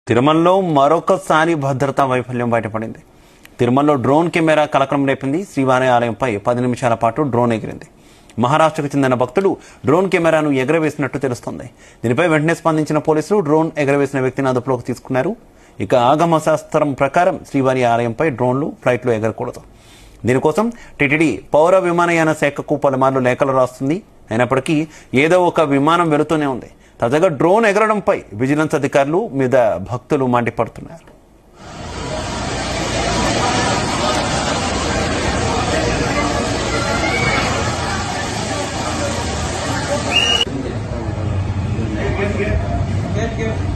తిరుమలలో మరొకసారి భద్రతా వైఫల్యం బయటపడింది. తిరుమలలో డ్రోన్ కెమెరా కలకలం రేపింది. శ్రీవారి ఆలయంపై 10 నిమిషాల పాటు డ్రోన్ ఎగిరింది. మహారాష్ట్రకు చెందిన భక్తుడు డ్రోన్ కెమెరాను ఎగరవేసినట్టు తెలుస్తోంది. దీనిపై వెంటనే స్పందించిన పోలీసులు డ్రోన్ ఎగరవేసిన వ్యక్తిని అదుపులోకి తీసుకున్నారు. ఇక ఆగమ శాస్త్రం ప్రకారం శ్రీవారి ఆలయంపై డ్రోన్లు, ఫ్లైట్లు ఎగరకూడదు. దీనికోసం టీటీడీ పౌర విమానయాన శాఖకు పలుమార్లు లేఖలు రాస్తుంది. అయినప్పటికీ ఏదో ఒక విమానం వెళుతూనే ఉంది. తాజాగా డ్రోన్ ఎగరడంపై విజిలెన్స్ అధికారులు మీద భక్తులు మండిపడుతున్నారు. Get